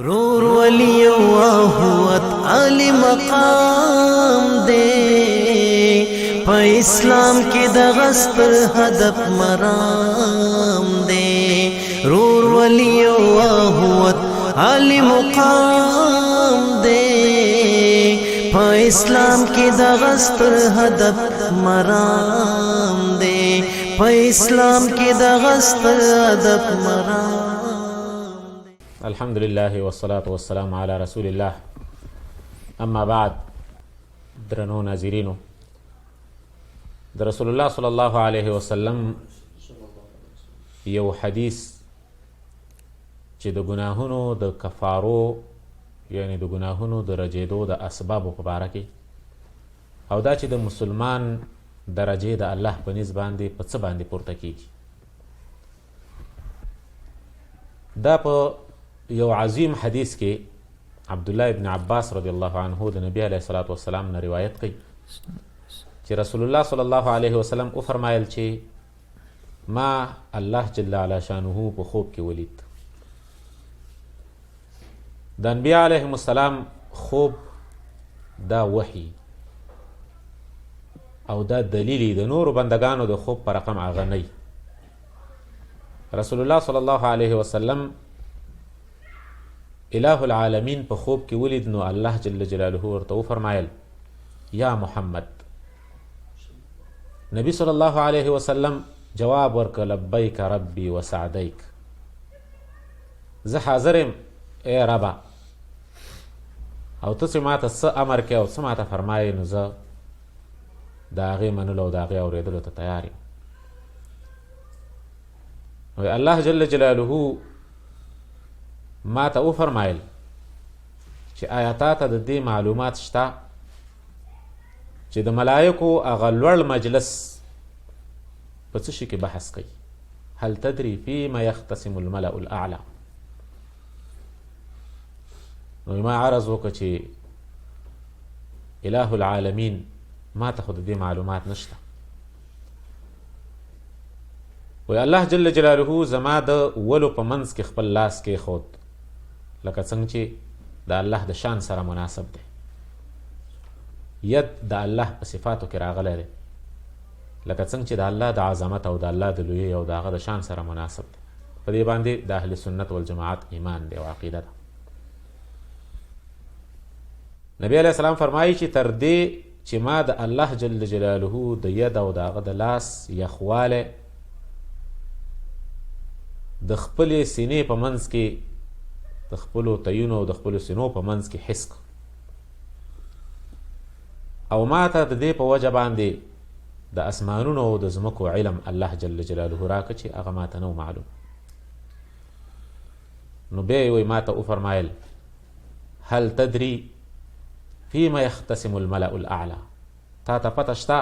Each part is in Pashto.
رور ولی واهوت علی مقام دے پا اسلام کی دغس پر هدف مرام دے رور ولی واهوت علی مقام دے پا اسلام کی دغس پر هدف مرام دے پا اسلام کی دغس پر هدف مرام. الحمد لله والصلاة والسلام على رسول الله. اما بعد، درنو ناظرینو، د رسول الله صلی الله علیه وسلم یو حدیث چې د ګناهونو د کفارو یعنی د ګناهونو د رجېدو د اسبابو په باره کې او دا چې د مسلمان درجې د الله په نسبت باندې په څه باندې پورته کیږي، دا په یو عظیم حدیث کې عبدالله ابن عباس رضی الله عنه د نبی علیه الصلاة والسلام نه روایت کوي چې رسول الله صلی الله علیه وسلم وفرمایل چې ما الله جل علا شانه په خوب کې ولید. د انبیا علیهم السلام خوب دا وحی او دا دلیلی د نورو بندگانو د خوب په رقم هغه نه. رسول الله صلی الله علیه وسلم اله العالمین په خوب کې ولید، نو الله جل جلاله ورته وفرمایل یا محمد. نبی صلی الله علیه وسلم جواب ورکړ لبیک ربی وسعدیک، زه حاضر یم ای ربا، او ته چې ماته څه امر کې او څه ماته فرمایې نو زه د هغې منلو او د هغې اورېدلو ته تیار یم. نو الله جل جلاله ما ته وفرمایل چې آیا تا ته د دې معلومات شته چې د ملایکو هغه لوړ مجلس په څه شي کې بحث کوي؟ هل تدري فیما یختصم الملأ الاعلی؟ نو ما عرض وکړه چې اله العالمین ما ته خو د دې معلومات نشته. وی الله جل جلاله زما د ولو په منځ کې خپل لاس کېښود لکه څنګه چې د الله د شان سره مناسب دی. ید د الله په صفاتو کې راغلی دی لکه څنګه چې د الله د عظمت او د الله د لویۍ او د هغه د شان سره مناسب دی. په دې باندې د اهل سنت والجماعت ایمان دی او عقیده ده. نبی علیه السلام فرمایي چې تر دې چې ما د الله جل جلاله د ید او د هغه د لاس یخوالی د خپلې سینې په منځ کې د خپلو تیونو او د خپلو سینو په منځ کې حس او ما ته د دې په وجه باندې د اسمانونو او د ځمکو علم الله جل جلاله راکړه چې هغه ما ته نه معلوم. نو بیا یې ما ته وفرمایل هل تدري فیما یختصم الملأ الاعلی؟ تا ته پته شته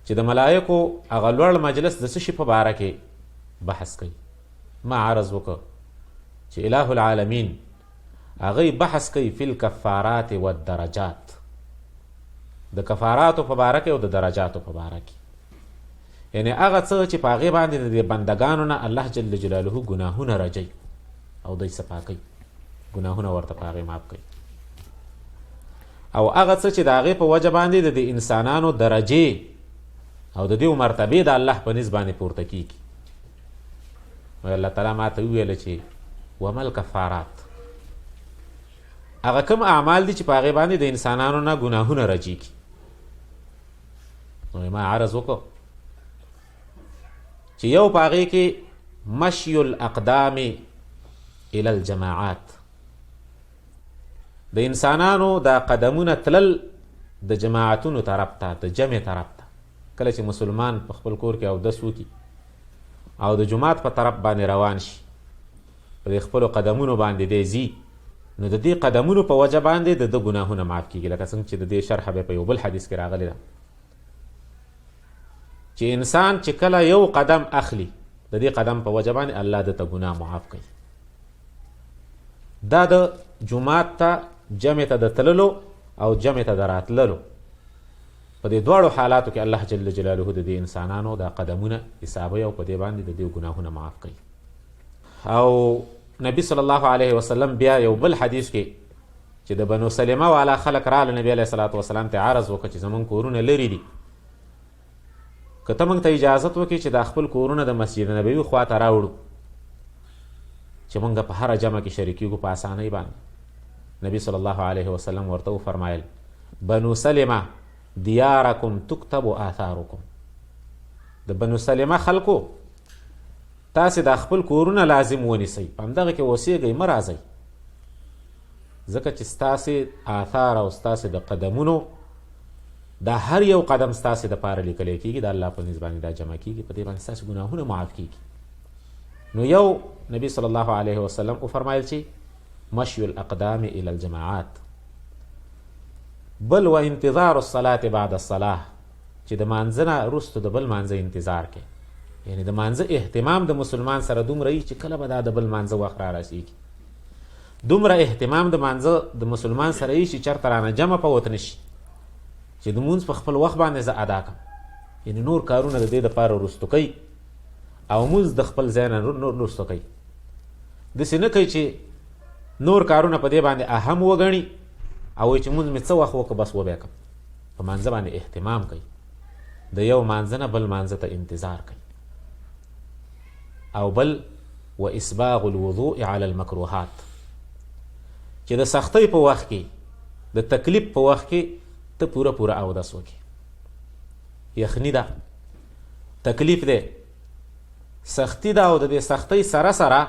چې د ملایکو هغه لوړ مجلس د څه شي په باره کې بحث کوي؟ ما عرض وکړه چې اله العالمین هغوی بحث کوي فی الکفارات والدرجات، د کفاراتو په باره کې او د درجاتو په باره کې، یعنی هغه څه چې په هغې باندې د بندګانو نه الله جل جلاله ګناهونه رجوي او دوی صفا کوي، ګناهونه ورته په هغې معاف کوي، او هغه څه چې د هغې په وجه باندې د انسانانو درجې او د دې مرتبې د الله په نسبت باندې پورته کیږي. الله تعالی ما ته وویله چې ومل کفارات، هغه کوم اعمال دي چې په هغې باندې د انسانانو نه ګناهونه رجیږي؟ نو ما عرض وکړو چې یو په هغې کې مشی الاقدام الی الجماعات، د انسانانو دا قدمونه تلل د جماعتونو طرف ته، د جمع طرف ته. کله چې مسلمان په خپل کور کې اودس وکړي او د جماعت په طرف باندې روان شي، په دې خپلو قدمونو باندې دی ځي، نو د دې قدمونو په وجه باندې د ده ګناهونه معاف کېږي، لکه څنګه چې د دې شرحه بیا په یو بل حدیث کې راغلی ده چې انسان چې کله یو قدم اخلي د دې قدم په وجه باندې الله د ته ګناه معاف کوي. دا د جماعت ته جمع ته د تللو او جمع ته د راتللو په دې دواړو حالاتو کې الله جل جلاله د دې انسانانو دا قدمونه حسابوي او په دې باندې د دې ګناهونه معاف کوي. او نبی صلی الله علیه وسلم بیا یو بل حدیث کې چې د بنو سلمه والا خلک راله نبی علیه صلات وسلام ته عرض وکړه چې زمونږ کورونه لرې دي، که ته موږ ته اجازت وکړې چې دا خپل کورونه د مسجد نبوي خوا ته راوړو چې موږ په هره جمع کې شریکېږو په اسانۍ باندې. نبی صلی الله علیه وسلم ورته وفرمایل بنو سلمه دیارکم تکتب آثارکم، د بنو سلمه خلکو تاسې دا خپل کورونه لازم ونیسئ، په همدغه کې اوسېږئ، مه راځئ، ځکه چې ستاسې آثار او ستاسې د قدمونو دا هر یو قدم ستاسې دپاره لیکلی کېږي، د الله په نزد باندې دا جمع کېږي، په دې باندې ستاسې ګناهونه معاف کېږي. نو یو نبی صلی الله علیه وسلم وفرمایل چې مشی الاقدام الى الجماعات، بل و انتظار الصلاة بعد الصلاة، چې د مانځه نه وروسته د بل مانځه انتظار کوي، یعنی د مانځه اهتمام د مسلمان سره دومره وي چې کله به دا د بل مانځه وخت را رسېږي، دومره اهتمام د مانځه د مسلمان سره وي چې چېرته رانه جمع په وت نه شي چې د مونځ په خپل وخت باندې زه ادا کړم، یعنی نور کارونه د دې دپاره وروستو کوي او مونځ د خپل ځای نه نور وروستو کوي. داسې نه کوي چې نور کارونه په دې باندې اهم وګڼي او وایي چې مونځ مې څه وخت وکړه بس وبیا کړم، په مانځه باندې اهتمام کوي، د یو مانځه نه بل مانځه ته انتظار کوي. او بل و اسباغ الوضوء على المکروهات، چې د سختۍ په وخت کې د تکلیف په وخت کې ته پوره پوره اودس وکړې، یخني ده، تکلیف دی، سختی ده، او د دې سختۍ سره سره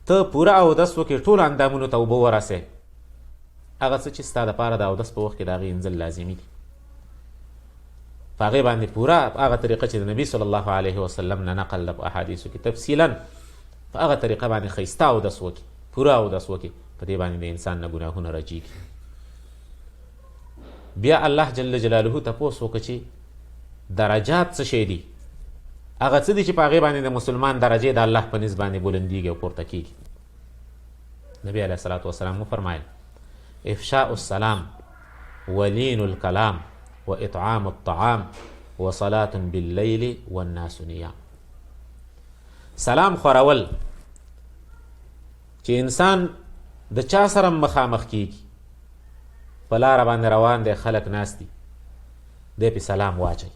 ته پوره اودس وکړې، ټول اندامونو ته اوبه ورسې، هغه څه چې ستا دپاره د اودس په وخت کې د هغې انځل لازمي دي، په هغې باندې پوره په هغه طریقه چې د نبي صلی الله علیه وسلم نه نقل ده په احادیثو کې تفصیلا، په هغه طریقه باندې ښایسته اودس وکړي، پوره اودس وکړي، په دې باندې د انسان نه ګناهونه رجیږي. بیا الله جل جلاله تپوس وکړه چې درجات څه شی دي، هغه څه دي چې په هغې باندې د مسلمان درجې د الله په نسبت باندې بلندیږي او پورته کېږي. نبی علیه الصلاة وسلام وفرمایل افشاء السلام ولین الکلام و اطعام الطعام و صلاة باللیل والناس نیام. سلام خورول چې انسان د چا سره مخامخ کېږي، په لاره باندې روان دی، خلک ناست دي، دی پې سلام واچوي،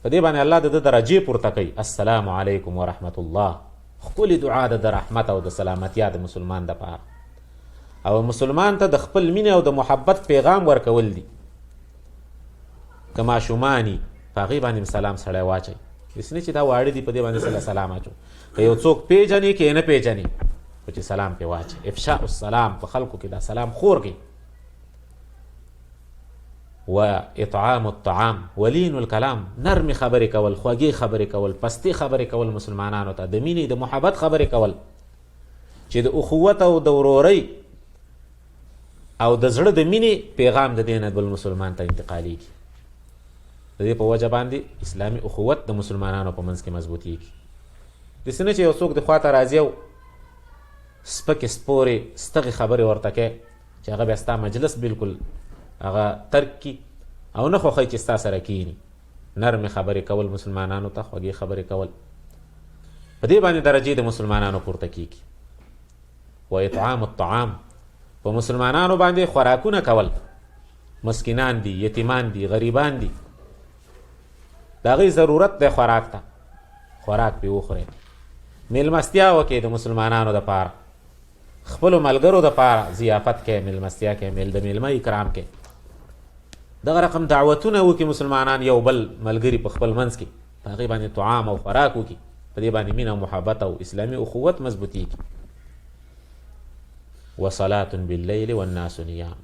په دې باندې الله د ده درجې پورته کوي. السلام علیکم ورحمت الله، ښکلې دعا ده د رحمت او د سلامتیا د مسلمان دپاره، او مسلمان ته د خپل مینې او د محبت پیغام ورکول دي. که ماشومانی په هغې باندې سلام سړی واچوي، داسې نه چې دا واړه دي په دې باندې سره سلام اچو، که یو څوک پیژنې که یې نه پیژنې خو چې سلام پې واچوي. افشاء السلام، په خلکو کې دا سلام خور کړي. و اطعام الطعام ولین الکلام، نرمې خبرې کول، خوږې خبرې کول، پستې خبرې کول مسلمانانو ته، د مینې د محبت خبرې کول چې د اخوت او د ورورۍ او د زړه د مینې پیغام د دې نه بل مسلمان ته انتقالیږي. د دې په وجه باندې اسلامي اخوت د مسلمانانو په منځ کې مضبوطیږي. داسې نه چې یو څوک د خوا ته راځي او سپکې سپورې ستغې خبرې ورته کوي چې هغه بیا ستا مجلس بلکل هغه ترک کی او نه خوښوي چې ستا سره کینی. نرمې خبرې کول مسلمانانو ته، خوږې خبرې کول، په دې باندې درجې د مسلمانانو پورته کیږي. و اطعام الطعام، په مسلمانانو باندې خوراکونه کول، مسکینان دي، یتیمان دي، غریبان دي، د هغوی ضرورت دی خوراک ته، خوراک پې وخورئ. میلمستیا وکړئ د مسلمانانو دپاره، خپلو ملګرو دپاره ضیافت کوئ، میلمستیا کوئ، د میلمه اکرام کوئ، دغه رقم دعوتونه وکړي مسلمانان یو بل ملګري په خپل منځ کې، په هغې باندې طعام او خوراک وکړي، په دې باندې مینه او محبت او اسلامي اخوت مضبوطیږي. وصلاة باللیل والناس نیام،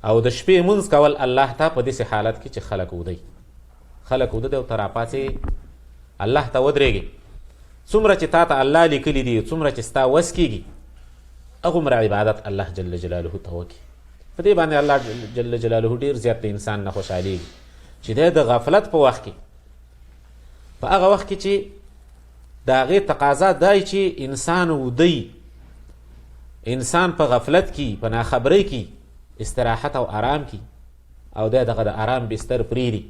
او د شپې مونځ کول الله ته په داسې حالت کې چې خلک ودی، خلک وده دی او ته راپاڅې الله ته ودرېږي. څومره چې تا ته الله لیکلي دي، څومره چې ستا وس کېږي، هغومره عبادت الله جل جلاله ته وکړي. په دې باندې الله جل جلاله ډېر زیات د انسان نه خوشحالېږي چې دی د غفلت په وخت کې، په هغه وخت کې چې د هغې تقاضا دی چې انسان ودی، انسان په غفلت کې، په ناخبرۍ کې استراحت او آرام کې، او دی دغه د آرام بستر پرېږدي،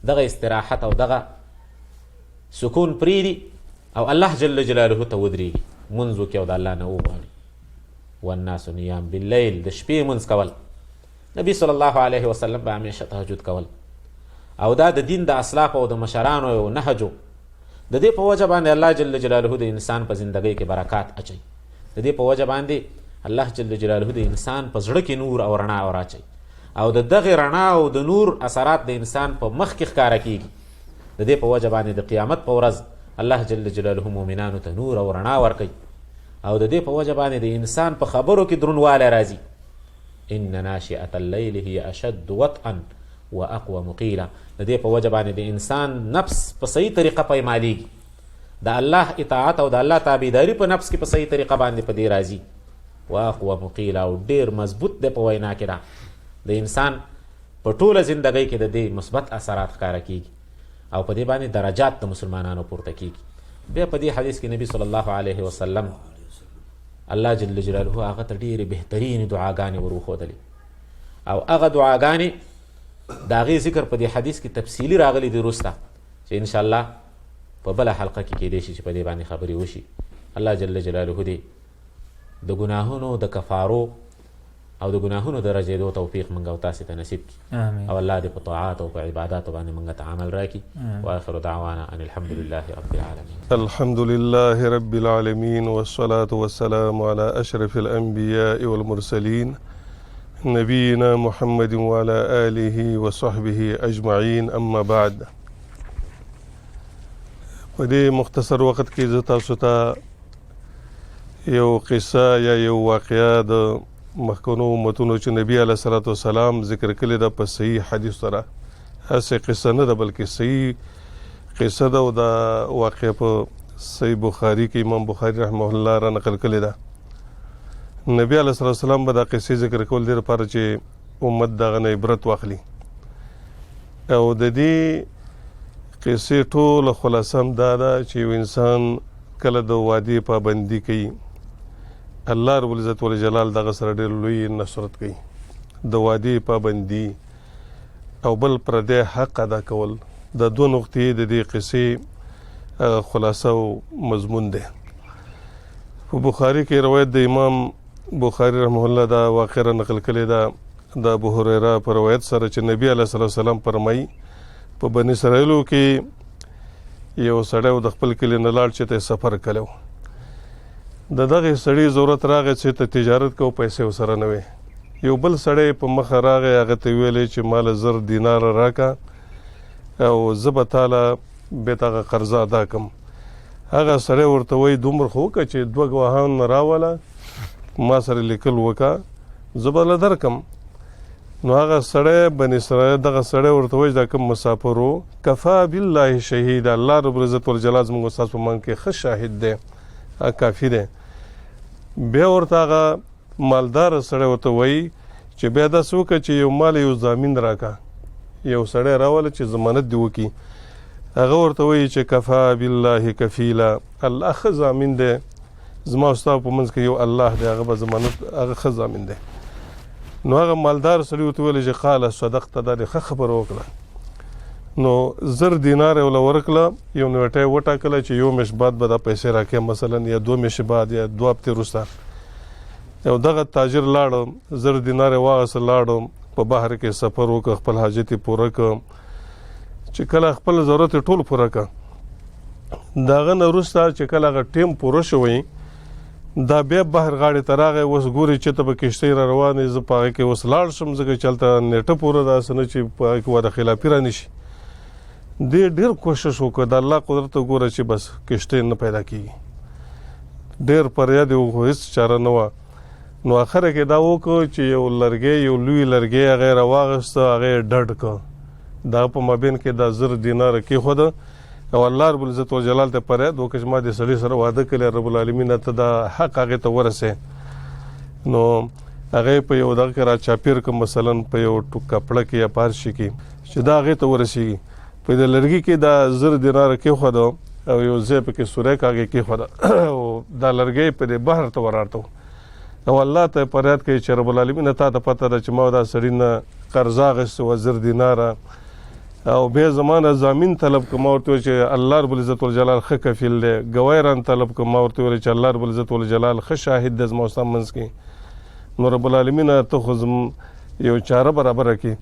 دغه استراحت او دغه سکون پرېږدي او الله جل جلاله ته ودرېږي. منځ وکړي او د الله نه وغواړي. والناس نیام باللیل، د شپې منځ کول. نبی صلی الله علیه وسلم به همیشه تهجد کول او دا د دین د اسلافو او د مشرانو یو نهجو. د دې په وجه باندې الله جل جلاله د انسان په زندګۍ کې برکات اچوي. د دې په وجه باندې الله جل جلاله د انسان په زړه کې نور او رڼا ور اچوي او د دغه رڼا او د نور اثرات د انسان په مخ کې ښکاره کیږي. د دې په وجه باندې د قیامت په ورځ الله جل جلاله مؤمنانو ته نور او رڼا ورکوي او د دې په وجه باندې د انسان په خبرو کې درنوالی راځي. ان ناشئة الليل هي اشد وطئا واقوم قیلا. د دې په وجه باندې د انسان نفس په صحیح طریقه پیمالیږي. د الله اطاعت او د الله تابعداري په نفس کې په صحیح طریقه باندې په دې راځي. واقوم قیلا، او ډېر مضبوط دی په وینا کې. دا د انسان په ټوله زندګۍ کې د دې مثبت اثرات ښکاره کیږي او په دې باندې درجات د مسلمانانو پورته کیږي. بیا په دې حدیث کې نبی صلی الله علیه وسلم الله جل جلاله هغه ته ډېرې بهترینې دعاګانې ور وښودلې او هغه دعاګانې د هغې ذکر په دې حدیث کې تفصیلي راغلی دی وروسته، چې انشاءالله په بله حلقه کې کیدی شي چې په دې باندې خبرې وشي. الله جل جلاله دې د ګناهونو د کفارو او د ګناهونو د رجېدو توفیق موږ او تاسې ته نصیب کړي او الله دې په طاعات او په عباداتو باندې موږ ته عمل راکړي. واخر دعوانا ان الحمد لله رب العالمين. الحمد لله رب العالمين والصلاة والسلام على أشرف الأنبياء والمرسلين نبينا محمد وعلى آله وصحبه أجمعين. أما بعد، په دې مختصر وخت کې زه تاسو ته یو قصه یا یو واقعه د مخکنو امتونو چې نبی علیه الصلاة والسلام ذکر کړې ده په صحیح حدیث سره، هسې قصه نه ده بلکې صحیح قصه ده او دا واقعه په صحیح بخاري کې امام بخاري رحمه الله را نقل کړې ده. نبی علیه الصلاة والسلام به دا قصې ذکر کول دې لپاره چې امت دغه نه عبرت واخلي او د دې قصې ټوله خلاصه هم دا ده چې یو انسان کله د وعدې پابندي کوي، الله رب العزت والجلال دغه سره ډېر لوی نصرت کوي. د وعدې پابندي او بل پردی حق ادا کول، د دوه نقطې د دې قصې خلاصه او مضمون دی. په بخاري کې روایت د امام بخاري رحمه الله دا واقعه نقل کړې ده د ابو هریره په روایت سره چې نبی علیه الصلاة والسلام فرمایي په بني اسرائیلو کې یو سړی د خپل کلي نه لاړ چې ته سفر کړی و. د دغه سړي ضرورت راغی چې ته تجارت کو، پیسې ورسره نه وې. یو بل سړی په مخه راغی، هغه ته ویلې چې مال 1000 دینار راکا او زه به تاله بیت هغه قرضه ادا کم. هغه سړی ورته وایي دومره خو وکړه چې 2 ګواهان راوله، ما سره لیکل وکړه، زه به له درکم. نو هغه سړی بني اسرائیل دغه سړی ورته وایي دا کوم مسافر و، کفا بالله شهید، الله رب العزت والجلال زموږ استاد په منځ کې ښه شاهد دی، کافي دی. بیا ورته هغه مالدار سړی ورته وایي چې بیا داسې وکړه چې یو مال یو ضامن راکا، یو سړی راوله چې ضمانت دې وکړي. هغه ورته وایي چې کفا بالله کفیلا، الله ښه ضامن دی، زما استاد په منځ کې یو الله دی، هغه به ضمانت، هغه ښه ضامن دی. نو هغه مالدار سړي ورته ویل چې قاله صدقته، دا دې ښه خبره وکړه. نو 1000 دینار یې ورله ورکړه، یو نیټه یې وټاکله چې یو میاشت بعد به دا پیسې راکړې، مثلا یا 2 میاشتې بعد یا 2 هفتې وروسته. یو دغه تاجر لاړ، 1000 دینار یې واخیسته، لاړ په بحر کې سفر وکړه، خپل حاجت یې پوره کړ. چې کله خپل ضرورت یې ټول پوره کړه، د هغه نه وروسته چې کله هغه ټیم پوره شوی، دا بیا بحر غاړې ته راغی. اوس ګوري چې ته به کښتۍ را روانې، زه په هغې کې اوس لاړ شم ځکه چې هلته نیټه پوره ده، هسې نه چې په هغې کې وعده خلافي را نه شي. دې ډېر کوشش وکړ، د الله قدرت وګوره چې بس کښتۍ نه پیدا کېږي. ډېر فریاد یې وکړو، هېڅ چاره نه وه. نو اخره کې دا وکړو چې یو لرګی، یو لوی لرګی هغه یې راواخېسته، هغه یې ډډ کړ، دا په مابین کې دا 1000 دیناره کېښوده او الله رب العزت والجلال ته فریاد وکړه چې ما دې سړي سره وعده کړی، رب العالمین ته دا حق هغې ته ورسې. نو هغه په یو دغه کې را چاپېر کړه، مثلا په یو کپړه کې یا پارشي کې چې دا هغې ته ورسېږي. په دې لرګي کې دا 1000 دیناره کېښوده او یو ځای پکې سوری کاږې کېښوده او دا لرګی په دې بحر ته ورارته او الله ته فریاد کوي چې رب العالمین تا ته پته ده چې ما دا سړي نه قرضه اخیستې وه 1000 دیناره او بیا زمانه ضامن طلب کوم ورته چې الله رب العزت والجلال ښه کفیل دی، ګوی ران طلب کوم ورته ویل چې الله رب العزت والجلال ښه شاهد دی زما ستا منځ کې. نو رب العالمین ته خو یو چاره برابره کړي.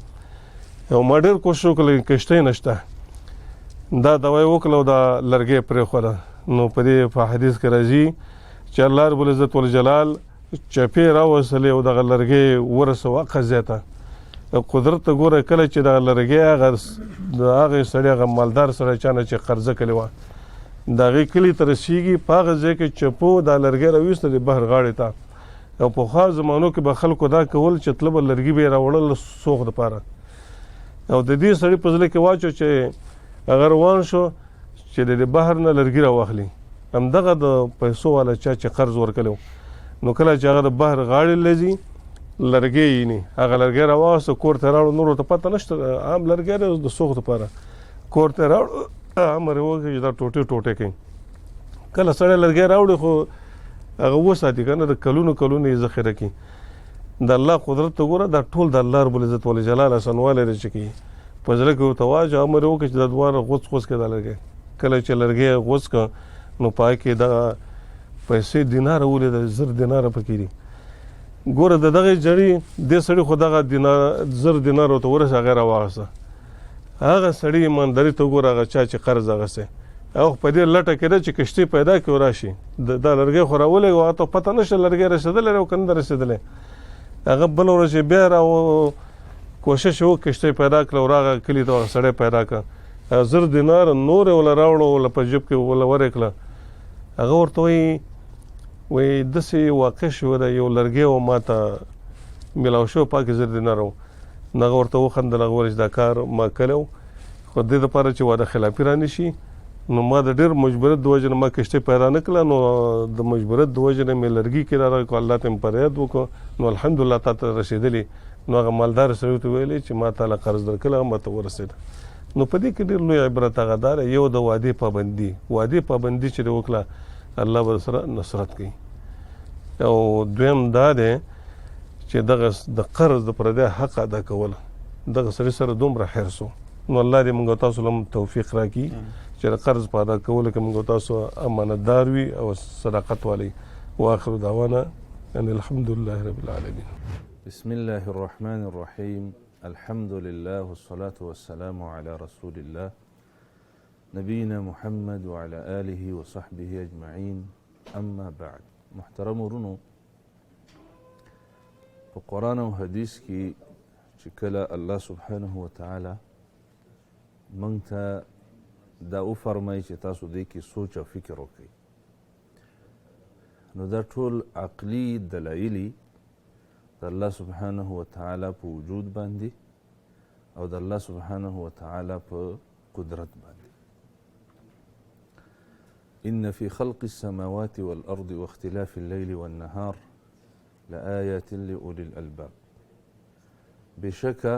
او ما ډېر کوشش وکړی کشتۍ نشته، دا دوای وکړه او دا لرګی پرېښوده. نو په دې په حدیث کې راځي چې الله رب العزت والجلال چپې راوستلې او دغه لرګی ورسوه قضیې ته. قدرت ته ګوره کله چې دغه لرګی د هغې سړي هغه مالدار سړی چا نه چې قرضه کړې وه د هغې کلي ته رسېږي، په هغه ځای کې چپو دا لرګی راویسته د بحر غاړې ته. او پخوا زمانو کې به خلکو دا کول چې تله به لرګي به یې راوړل سوخ دپاره. او د دې سړي په زړه کې واچو چې هغه روان شو چې د بحر نه لرګي راواخلي. همدغه د پیسو والا چا چې قرض ورکړی و، نو کله چې هغه د بحر غاړې لځي لرګی یې هغه لرګی راواخیسته کور ته راوړو. نورو ته پته نشته، عام لرګی دی د سوخ دپاره. کور ته راوړو امر یې وکړ چې دا ټوټې ټوټې کوي. کله سړی لرګی راوړي خو هغه وساتي که نه، د کلونو کلونو یې ذخیره کړي. د الله قدرت ته ګوره، دا ټول د الله رب العزت والجلال اسانوالی دی چې کوي. په زړه کې ورته واچوه، امر یې وکړي چې دا دواړه غوڅ غوڅ کړي دا لرګی. کله چې لرګی یې غوڅ کړه نو په هغې کې دغه پیسې دیناره ولیده، 1000 دیناره پکې دي. ګوره د دغې جړي دې سړي خو دغه 1000 دینار ورته ورسېد، هغه یې راواخیسته. هغه سړي ایمانداري ته ګوره، هغه چا چې قرض اخیستی هغه په دې لټه کې ده چې کشتۍ پیدا کړي او راشي. دا لرګی خو راولېږه، هغه ته پته نشته لرګی رسېدلی دی او که نه ده رسېدلی. هغه بله ورځ چې بیا را کوشش یې وکړ کشتۍ پیدا کړه او راغه کلي ته هغه سړی پیدا کړه. 1000 دینار نور یې وله راوړو، وله په جیب کې وله ورې کړه. هغه ورته وایي داسې واقع شوې ده، یو لرګی و ما ته میلاو شوی پاکې 1000 دینار و. نو هغه ورته وخندل، هغه وویل چې دا کار ما کړی و خو دې دپاره چې واده خلافي را نه شي. نو ما د ډېر مجبوریت د وجې نه ما کشتۍ پیدا نه کړله، نو د مجبوریت د وجې نه مې لرګي کې راغی، الله ته مې فریاد وکړو، نو الحمدلله تا ته رسېدلي. نو هغه مالدار سړي ته ویلې چې ما تاله قرض درکړی هغه ما ته ورسېده. نو په دې کې ډېر لوی عبرت هغه دا دی، یو د وعدې پابندي. وعدې پابندي چې وکړه الله به سره نصرت کوي. او دویم دا دی چې دغه د قرض د پردی حق ادا کول، دغه سړي سره دومره حرص و. نو الله دې موږ تاسو له توفیق راکړي چې د قرض په ادا کولو کې موږ تاسو امانتدار وي او صداقت والی. واخر دعوانا ان الحمد لله رب العالمين. بسم الله الرحمن الرحيم. الحمد لله والصلاة والسلام على رسول الله نبينا محمد وعلى آله وصحبه أجمعين. أما بعد. محترم ورونو، په قرآن او حدیث کې چې کله الله سبحانه وتعالی موږ ته دا وفرمایي چې تاسو دې کې سوچ او فکر وکړئ، نو دا ټول عقلي دلایلي د الله سبحانه وتعالی په وجود باندې او د الله سبحانه وتعالی په قدرت باندې. إن في خلق السماوات والأرض واختلاف الليل والنهار لآيات لأولي الألباب. بشکه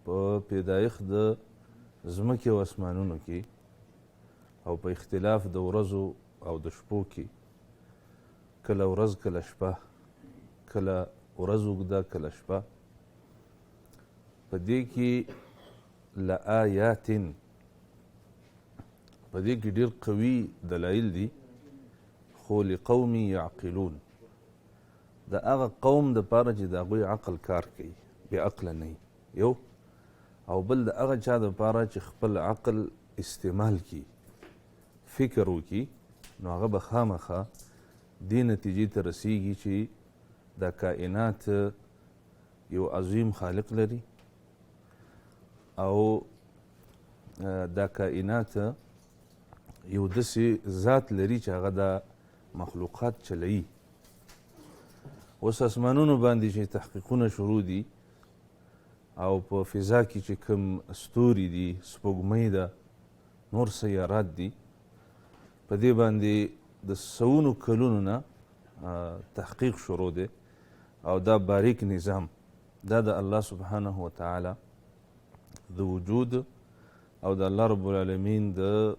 په پیدایښت د ځمکې او اسمانونو کې او په اختلاف د ورځو او د شپو کې، کله ورځ کله شپه، کله ورځ اوږده کله شپه، په دې کې لآیات، په دې کې ډېر قوي دلایل دي، خو لقوم یعقلون، د هغه قوم دپاره چې د هغوی عقل کار کوي، بې عقله نه یو، او بل د هغه چا دپاره چې خپل عقل استعمال کړي، فکر وکړي، نو هغه به خامخا دې نتیجې ته رسیږي چې دا کائنات یو عظیم خالق لري او دا کائنات یو داسې ذات لري چې هغه دا مخلوقات چلوي. اوس اسمانونو باندې چې تحقیقونه شروع دي او په فضا کې چې کوم ستوري دي، سپوږمۍ ده، نور سیارات دي، په دې باندې د سوونو کلونو نه تحقیق شروع دی او دا باریک نظام دا د الله سبحانه وتعالی د وجود او د الله رب العالمین د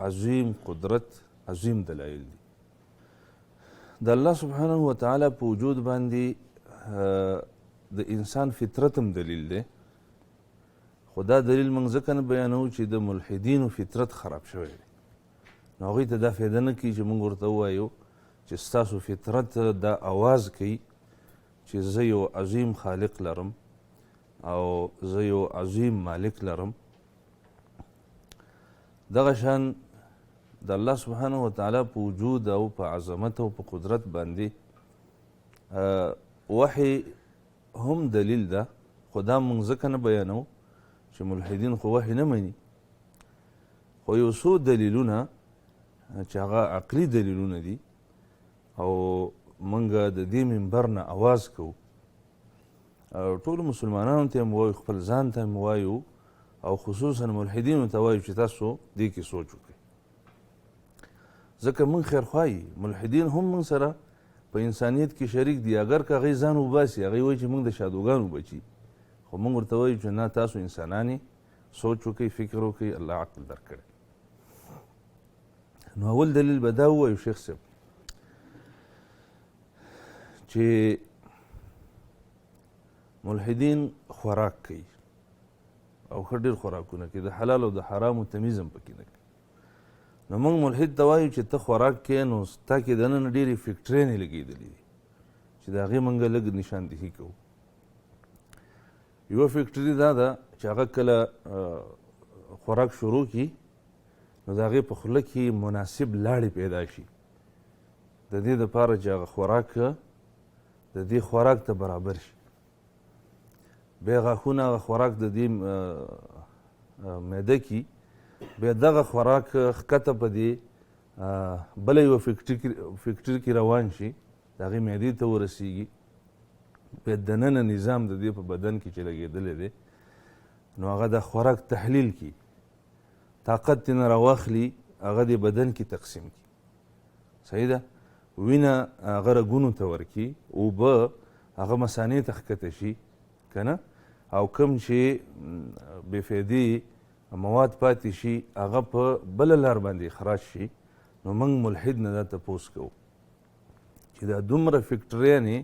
عظیم قدرت عظیم دلایل دي. د الله سبحانه وتعالی په وجود باندې د انسان فطرت هم دلیل دی، خو دا دلیل موږ ځکه نه بیانوو چې د ملحدینو فطرت خراب شوی دی، نو هغوی ته دا فایده نه کوي چې موږ ورته ووایو چې ستاسو فطرت دا آواز کوي چې زه یو عظیم خالق لرم او زه یو عظیم مالک لرم. دغه شان د الله سبحانه وتعالی په وجود او په عظمت او په قدرت باندې وحی هم دلیل ده، خو دا موږ ځکه نه بیانوو چې ملحدین خو وحی نه مني، خو یو څو دلیلونه چې هغه عقلي دلیلونه دي او موږ د دې منبر نه اواز کوو، ټولو مسلمانانو ته هم وایو، خپل ځان ته هم وایو، او خصوصا ملحدینو ته وایو چې تاسو دې کې سوچ وکړئ، ځکه موږ خیرخواهي ملحدین هم موږ سره په انسانیت کې شریک دي. اگر که هغوی ځان وباسي، هغوی وایي چې موږ د شادوګانو بچي، خو موږ ورته وایو چې نه، تاسو انسانان سوچ وکئ، فکر وکئ، الله عقل درکړی. نو اول دلیل به دا ووایو شیخ صاحب چې ملحدین خوراک کوي او ښه ډېر خوراکونه کوي، د حلال او د حرامو تمیز هم پکې نه کوي. نو موږ ملحد ته وایو چې ته خوراک کوې، نو ستا کې دننه ډېرې فکټرینې لګېدلې دي چې د هغې موږ لږ نشاندهي کوو. یوه فکټري دا ده چې هغه کله خوراک شروع کړي نو د هغې په خوله کې مناسب لاړې پیدا شي، د دې دپاره چې هغه خوراک د دې خوراک ته برابر شي. بیا غاښونه هغه خوراک د دې معده کې، بیا دغه خوراک ښکته په دې بله یوه فکټري کې روان شي، د هغې معدې ته ورسیږي، بیا دننه نظام د دې په بدن کې چې لګېدلی دی نو هغه د خوراک تحلیل کړي، طاقت ترېنه راواخلي، هغه د بدن کې تقسیم کړي. صحیح ده؟ وینه هغه رګونو ته ورکړي، اوبه هغه مثانې ته ښکته شي که نه، او کوم چې بېفایدې مواد پاتې شي هغه په بله لار باندې اخراج شي. نو موږ ملحد نه دا تپوس کوو چې دا دومره فکټریانې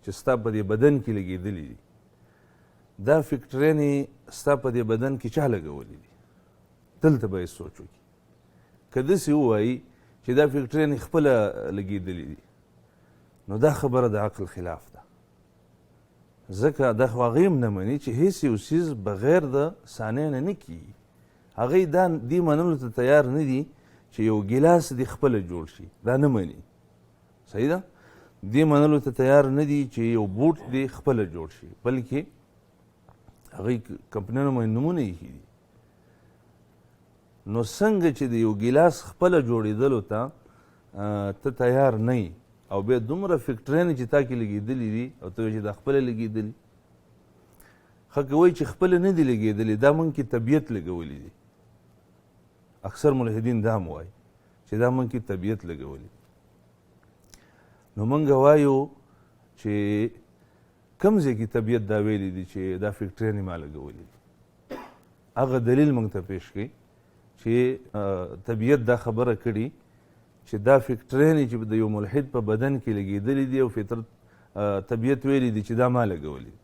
چې ستا په دې بدن کې لګېدلي دي، دا فکټریانې ستا په دې بدن کې چا لګولي دي؟ دلته باید سوچ وکړي. که داسې ووایي چې دا فکټریانې خپله لګېدلي دي نو دا خبره د عقل خلاف ده، ځکه دا خو هغوی هم نه مني چې هېڅ یو څیز بغیر د صانع نه نه کېږي. هغوی دا دې منلو ته تیار نه دي چې یو ګیلاس دې خپله جوړ شي، دا نه مني. صحیح ده؟ دې منلو ته تیار نه دي چې یو بوټ دې خپله جوړ شي، بلکې هغوی کمپنیانو باندې نومونه ایښي دي. نو څنګه چې د یو ګیلاس خپله جوړېدلو ته ته تیار نه یې او بیا دومره فکټرینې چې تا کې لګېدلي دي او ته وایې چې دا خپله لګېدلي، ښه که وایي چې خپله نه دي لګېدلي، دا موږ کې طبیعت لګولي دي. اکثر ملحدین دا هم وایي چې دا موږ کې طبیعت لګولي. نو موږ وایو چې کوم ځای کې طبیعت دا ویلي دي چې دا فکټرینې ما لګولي دي؟ هغه دلیل موږ ته پیش کړي چې طبیعت دا خبره کړي چې دا فکټرینې چې د یو ملحد په بدن کې لګېدلي دي او فطرت طبیعت ویلي دي چې دا ما لګولي دي.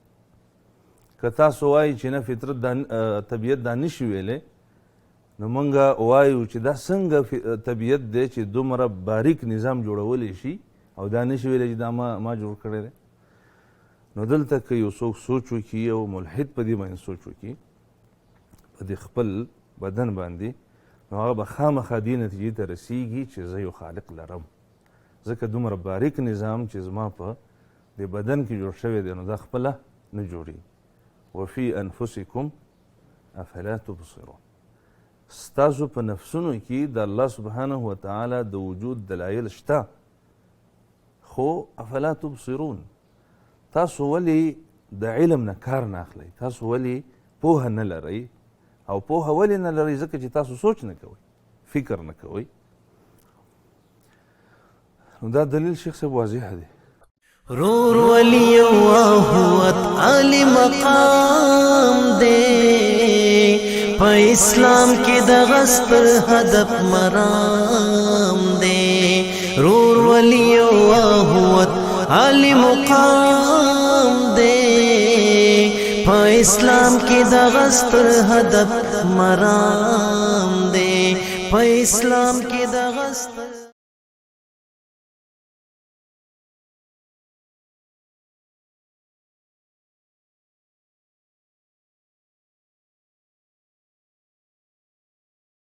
که تاسو وایي چې نه فطرت طبیعت دا نشي ویلی، نو موږ وایو چې دا څنګه طبیعت دی چې دومره باریک نظام جوړولی شي او دا نشي ویلی چې دا ما جوړ کړی دی. نو دلته که یو څوک سوچ وکړي او ملحد په دې باندې سوچ وکړي په دې خپل بدن باندې، نو هغه به خامخا دې نتیجې ته رسیږي چې زه یو خالق لرم، ځکه دومره باریک نظام چې زما په دې بدن کې جوړ شوی دی نو دا خپله نه جوړېږي. وفي انفسکم افلا تبصرون، ستاسو په نفسونو کې د الله سبحانه وتعالی د وجود دلایل شته، خو افلا تبصرون، تاسو ولې د علم نه کار نه اخلئ؟ تاسو ولې پوهه نه لرئ؟ او پوهه ولې نه لرئ؟ ځکه چې تاسو سوچ نه کوئ، فکر نه کوئ. نو دا دلیل شیخ صاحب واضح دی. رور ولی واهوت عالی مقام دے، پا اسلام کی دغس پر هدف مرام دے. رور ولی واهوت عالی مقام دے، په اسلام کې د غستر هدف مرام دے په اسلام کې د